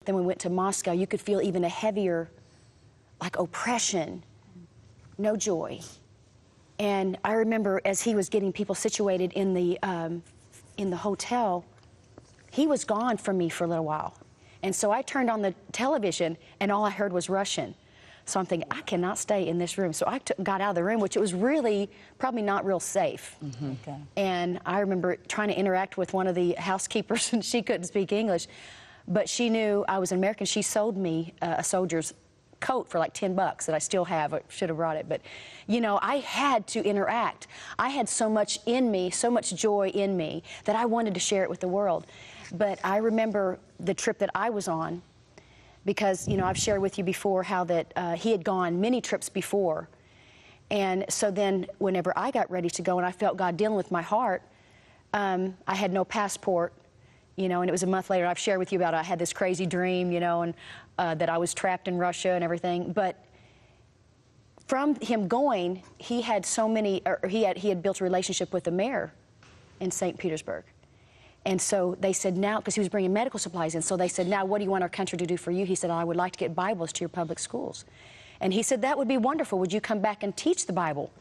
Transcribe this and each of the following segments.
then we went to Moscow, you could feel even a heavier, like, oppression, no joy. And I remember as he was getting people situated in the hotel, he was gone from me for a little while. And so I turned on the television, and all I heard was Russian. So I'm thinking, I cannot stay in this room. So I got out of the room, which it was really probably not real safe. Okay. And I remember trying to interact with one of the housekeepers, and she couldn't speak English. But she knew I was an American. She sold me a soldier's coat for like $10 that I still have. I should have brought it. But, you know, I had to interact. I had so much in me, so much joy in me, that I wanted to share it with the world. But I remember the trip that I was on, because, you know, I've shared with you before how that he had gone many trips before. And so then whenever I got ready to go and I felt God dealing with my heart, I had no passport, you know, and it was a month later. I've shared with you about I had this crazy dream, you know, and that I was trapped in Russia and everything. But from him going, he had so many, or he had built a relationship with the mayor in St. Petersburg. And so they said, now, because he was bringing medical supplies in, so they said, now, what do you want our country to do for you? He said, I would like to get Bibles to your public schools. And he said, that would be wonderful. Would you come back and teach the Bible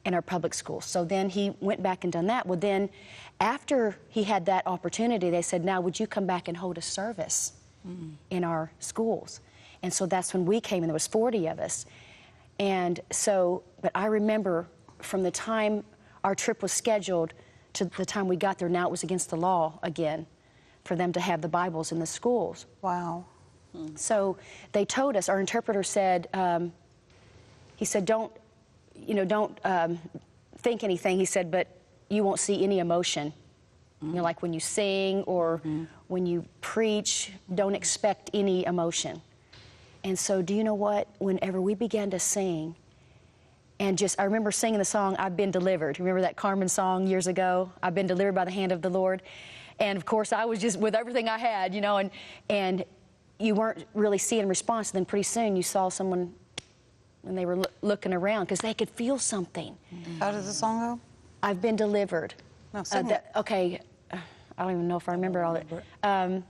in our public schools? So then he went back and done that. Well, then, after he had that opportunity, they said, now, would you come back and hold a service in our schools? And so that's when we came, and there was 40 of us. And so, but I remember from the time our trip was scheduled to the time we got there, now it was against the law again for them to have the Bibles in the schools. Wow. So they told us, our interpreter said, he said, don't think anything. He said, but you won't see any emotion. You know, like when you sing or when you preach, don't expect any emotion. And so do you know what? Whenever we began to sing, and I remember singing the song, I've Been Delivered. Remember that Carmen song years ago? I've been delivered by the hand of the Lord. And of course, I was just with everything I had, you know, and you weren't really seeing response. And then pretty soon you saw someone, and they were looking around because they could feel something. How does the song go? I've been delivered. No, sing it. Okay, I don't even know if I remember all that.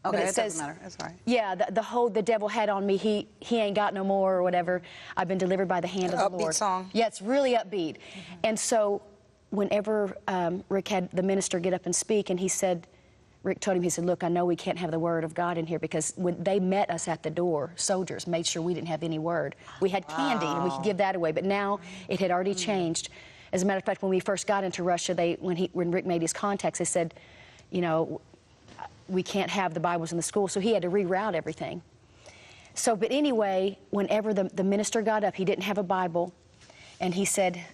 Okay, it it says, doesn't matter. That's all right. Yeah, the hold the devil had on me, he ain't got no more, or whatever. I've been delivered by the hand of the Lord. Upbeat song. Yeah, it's really upbeat. And so whenever Rick had the minister get up and speak, and he said, Rick told him, he said, look, I know we can't have the word of God in here, because when they met us at the door, soldiers made sure we didn't have any word. We had candy, and we could give that away, but now it had already changed. As a matter of fact, when we first got into Russia, when Rick made his contacts, they said, you know, we can't have the Bibles in the school, so he had to reroute everything. So, but anyway, whenever the minister got up, he didn't have a Bible, and he said,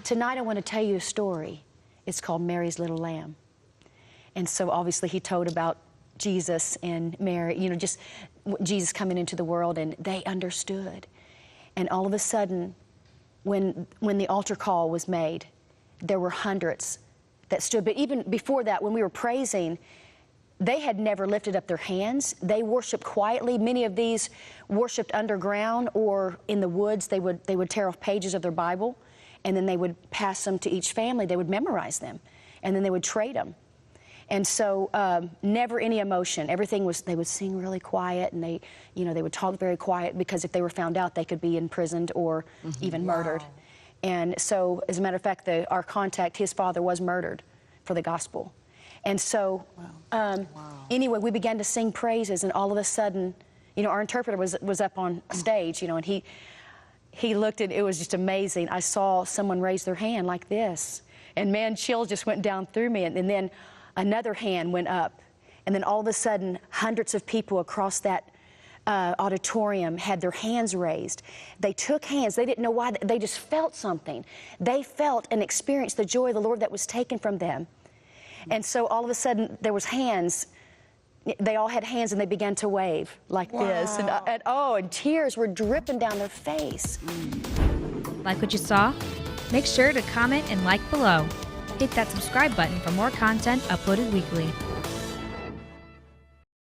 tonight I want to tell you a story. It's called Mary's Little Lamb. And so obviously he told about Jesus and Mary, you know, just Jesus coming into the world, and they understood. And all of a sudden, when the altar call was made, there were hundreds that stood. But even before that, when we were praising, they had never lifted up their hands. They worshiped quietly. Many of these worshiped underground or in the woods. They would tear off pages of their Bible, and then they would pass them to each family. They would memorize them, and then they would trade them. And so never any emotion. Everything was, they would sing really quiet, and they would talk very quiet, because if they were found out, they could be imprisoned or even murdered. And so, as a matter of fact, our contact, his father, was murdered for the gospel. And so, anyway, we began to sing praises, and all of a sudden, you know, our interpreter was up on stage, you know, and he looked at it. Was just amazing. I saw someone raise their hand like this, and man, chills just went down through me, and then another hand went up, and then all of a sudden, hundreds of people across that auditorium had their hands raised. They took hands. They didn't know why. They just felt something. They felt and experienced the joy of the Lord that was taken from them. And so all of a sudden, there was hands. They all had hands, and they began to wave like this. And tears were dripping down their face. Like what you saw? Make sure to comment and like below. Hit that subscribe button for more content uploaded weekly.